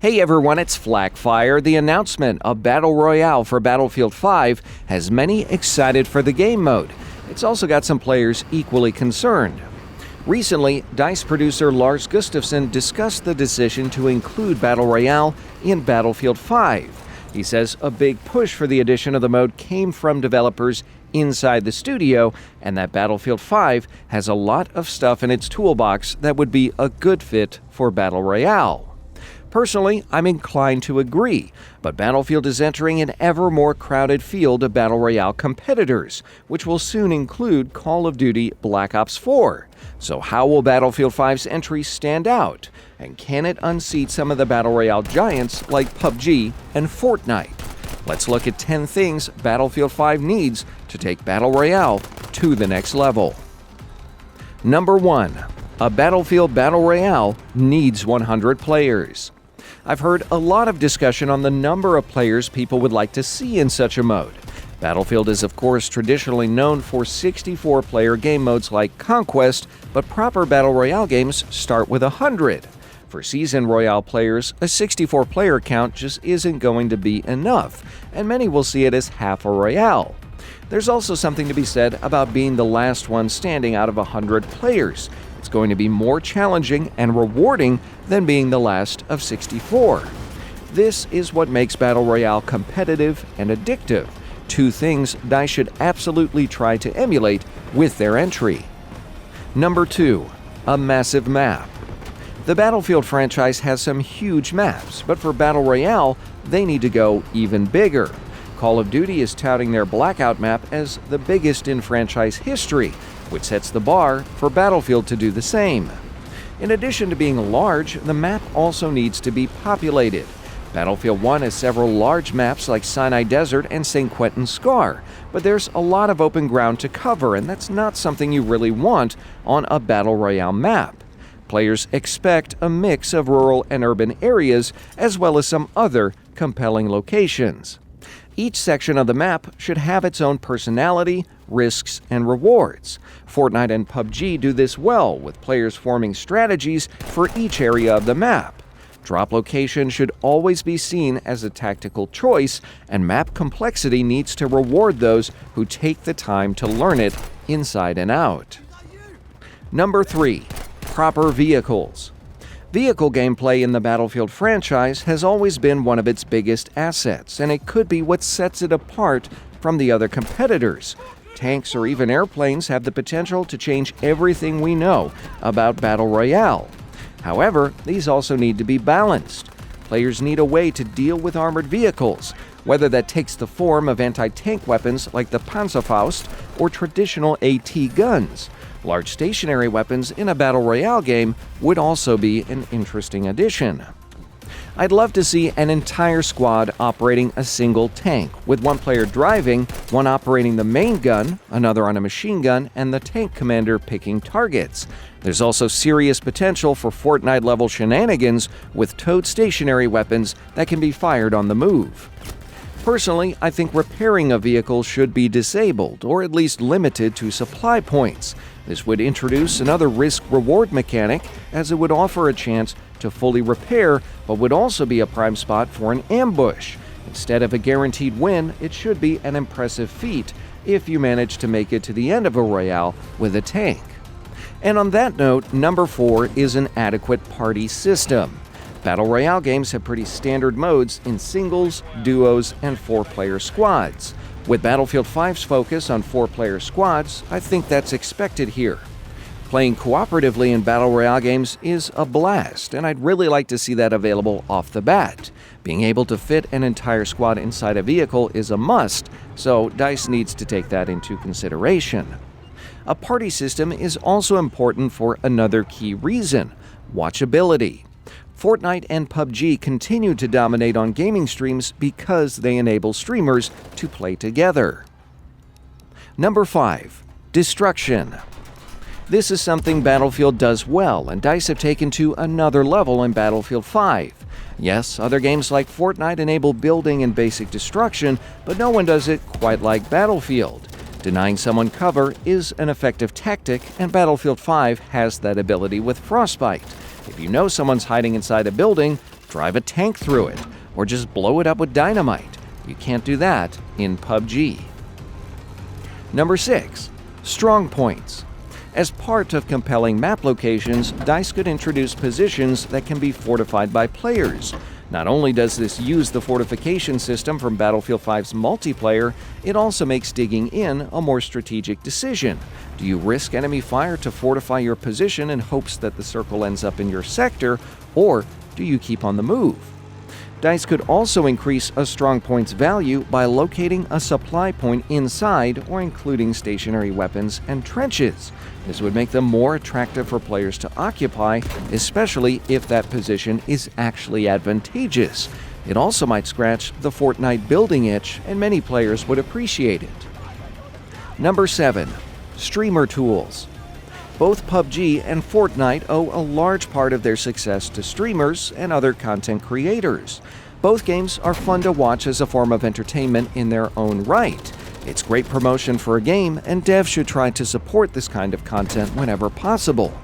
Hey everyone, it's Flak. The announcement of Battle Royale for Battlefield 5 has many excited for the game mode. It's also got some players equally concerned. Recently, DICE producer Lars Gustafsson discussed the decision to include Battle Royale in Battlefield 5. He says a big push for the addition of the mode came from developers inside the studio, and that Battlefield 5 has a lot of stuff in its toolbox that would be a good fit for Battle Royale. Personally, I'm inclined to agree, but Battlefield is entering an ever more crowded field of Battle Royale competitors, which will soon include Call of Duty Black Ops 4. So how will Battlefield 5's entry stand out? And can it unseat some of the Battle Royale giants like PUBG and Fortnite? Let's look at 10 things Battlefield 5 needs to take Battle Royale to the next level. Number 1. A Battlefield Battle Royale needs 100 players. I've heard a lot of discussion on the number of players people would like to see in such a mode. Battlefield is of course traditionally known for 64-player game modes like Conquest, but proper Battle Royale games start with 100. For seasoned Royale players, a 64-player count just isn't going to be enough, and many will see it as half a Royale. There's also something to be said about being the last one standing out of 100 players. It's going to be more challenging and rewarding than being the last of 64. This is what makes Battle Royale competitive and addictive, two things DICE should absolutely try to emulate with their entry. Number 2. A massive map. The Battlefield franchise has some huge maps, but for Battle Royale, they need to go even bigger. Call of Duty is touting their Blackout map as the biggest in franchise history, which sets the bar for Battlefield to do the same. In addition to being large, the map also needs to be populated. Battlefield 1 has several large maps like Sinai Desert and St. Quentin Scar, but there's a lot of open ground to cover, and that's not something you really want on a Battle Royale map. Players expect a mix of rural and urban areas, as well as some other compelling locations. Each section of the map should have its own personality, risks, and rewards. Fortnite and PUBG do this well, with players forming strategies for each area of the map. Drop location should always be seen as a tactical choice, and map complexity needs to reward those who take the time to learn it inside and out. Number 3. Proper vehicles. Vehicle gameplay in the Battlefield franchise has always been one of its biggest assets, and it could be what sets it apart from the other competitors. Tanks or even airplanes have the potential to change everything we know about Battle Royale. However, these also need to be balanced. Players need a way to deal with armored vehicles, whether that takes the form of anti-tank weapons like the Panzerfaust or traditional AT guns. Large stationary weapons in a Battle Royale game would also be an interesting addition. I'd love to see an entire squad operating a single tank, with one player driving, one operating the main gun, another on a machine gun, and the tank commander picking targets. There's also serious potential for Fortnite-level shenanigans with towed stationary weapons that can be fired on the move. Personally, I think repairing a vehicle should be disabled, or at least limited to supply points. This would introduce another risk-reward mechanic, as it would offer a chance to fully repair, but would also be a prime spot for an ambush. Instead of a guaranteed win, it should be an impressive feat if you manage to make it to the end of a Royale with a tank. And on that note, number 4 is an adequate party system. Battle Royale games have pretty standard modes in singles, duos, and 4-player squads. With Battlefield 5's focus on 4-player squads, I think that's expected here. Playing cooperatively in Battle Royale games is a blast, and I'd really like to see that available off the bat. Being able to fit an entire squad inside a vehicle is a must, so DICE needs to take that into consideration. A party system is also important for another key reason: watchability. Fortnite and PUBG continue to dominate on gaming streams because they enable streamers to play together. Number 5. Destruction. This is something Battlefield does well, and DICE have taken to another level in Battlefield 5. Yes, other games like Fortnite enable building and basic destruction, but no one does it quite like Battlefield. Denying someone cover is an effective tactic, and Battlefield 5 has that ability with Frostbite. If you know someone's hiding inside a building, drive a tank through it, or just blow it up with dynamite. You can't do that in PUBG. Number 6. Strong points. As part of compelling map locations, DICE could introduce positions that can be fortified by players. Not only does this use the fortification system from Battlefield 5's multiplayer, it also makes digging in a more strategic decision. Do you risk enemy fire to fortify your position in hopes that the circle ends up in your sector, or do you keep on the move? DICE could also increase a strong point's value by locating a supply point inside or including stationary weapons and trenches. This would make them more attractive for players to occupy, especially if that position is actually advantageous. It also might scratch the Fortnite building itch, and many players would appreciate it. Number 7. Streamer tools. Both PUBG and Fortnite owe a large part of their success to streamers and other content creators. Both games are fun to watch as a form of entertainment in their own right. It's great promotion for a game, and devs should try to support this kind of content whenever possible.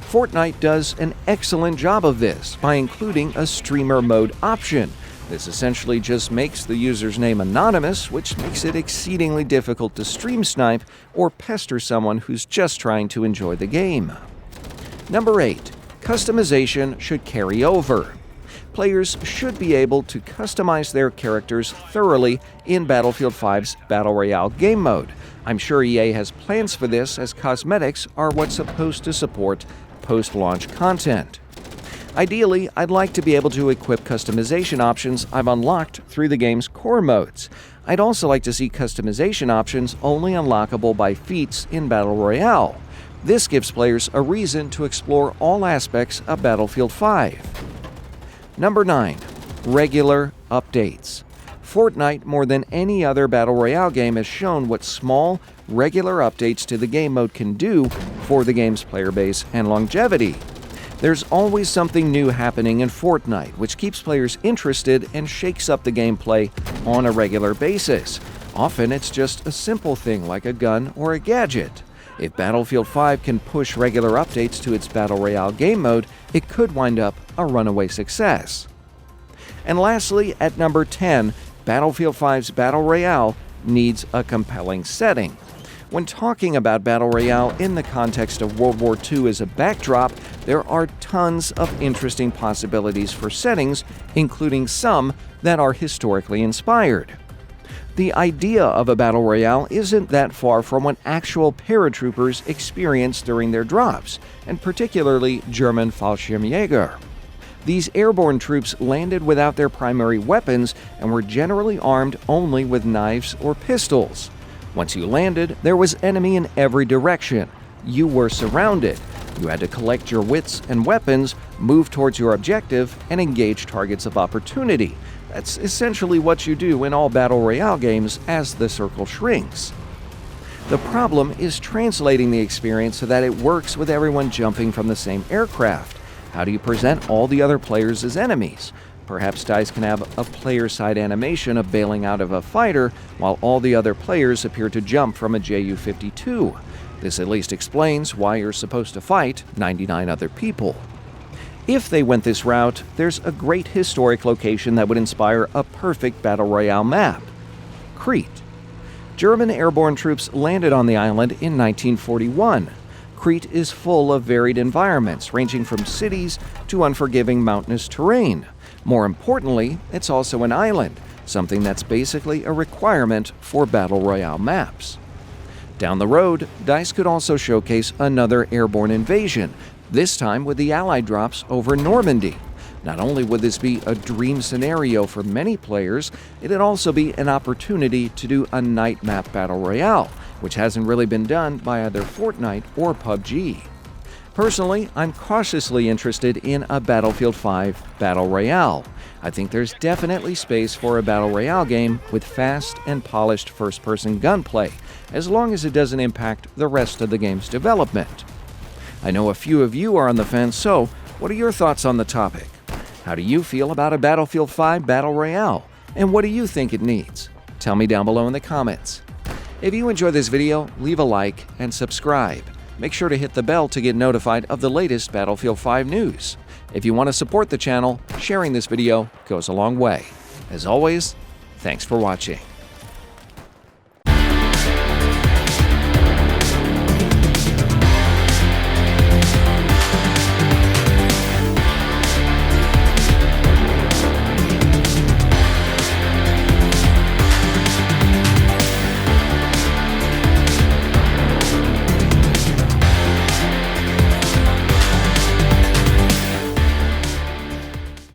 Fortnite does an excellent job of this by including a streamer mode option. This essentially just makes the user's name anonymous, which makes it exceedingly difficult to stream snipe or pester someone who's just trying to enjoy the game. Number 8. Customization should carry over. Players should be able to customize their characters thoroughly in Battlefield 5's Battle Royale game mode. I'm sure EA has plans for this, as cosmetics are what's supposed to support post-launch content. Ideally, I'd like to be able to equip customization options I've unlocked through the game's core modes. I'd also like to see customization options only unlockable by feats in Battle Royale. This gives players a reason to explore all aspects of Battlefield 5. Number 9. Regular updates. Fortnite, more than any other Battle Royale game, has shown what small, regular updates to the game mode can do for the game's player base and longevity. There's always something new happening in Fortnite, which keeps players interested and shakes up the gameplay on a regular basis. Often it's just a simple thing like a gun or a gadget. If Battlefield 5 can push regular updates to its Battle Royale game mode, it could wind up a runaway success. And lastly, at number 10, Battlefield 5's Battle Royale needs a compelling setting. When talking about Battle Royale in the context of World War II as a backdrop, there are tons of interesting possibilities for settings, including some that are historically inspired. The idea of a Battle Royale isn't that far from what actual paratroopers experienced during their drops, and particularly German Fallschirmjäger. These airborne troops landed without their primary weapons and were generally armed only with knives or pistols. Once you landed, there was enemy in every direction. You were surrounded. You had to collect your wits and weapons, move towards your objective, and engage targets of opportunity. That's essentially what you do in all Battle Royale games as the circle shrinks. The problem is translating the experience so that it works with everyone jumping from the same aircraft. How do you present all the other players as enemies? Perhaps DICE can have a player-side animation of bailing out of a fighter while all the other players appear to jump from a Ju-52. This at least explains why you're supposed to fight 99 other people. If they went this route, there's a great historic location that would inspire a perfect Battle Royale map: Crete. German airborne troops landed on the island in 1941. Crete is full of varied environments, ranging from cities to unforgiving mountainous terrain. More importantly, it's also an island, something that's basically a requirement for Battle Royale maps. Down the road, DICE could also showcase another airborne invasion, this time with the Allied drops over Normandy. Not only would this be a dream scenario for many players, it'd also be an opportunity to do a night map Battle Royale, which hasn't really been done by either Fortnite or PUBG. Personally, I'm cautiously interested in a Battlefield 5 Battle Royale. I think there's definitely space for a Battle Royale game with fast and polished first-person gunplay, as long as it doesn't impact the rest of the game's development. I know a few of you are on the fence, so what are your thoughts on the topic? How do you feel about a Battlefield 5 Battle Royale, and what do you think it needs? Tell me down below in the comments. If you enjoyed this video, leave a like and subscribe. Make sure to hit the bell to get notified of the latest Battlefield 5 news. If you want to support the channel, sharing this video goes a long way. As always, thanks for watching.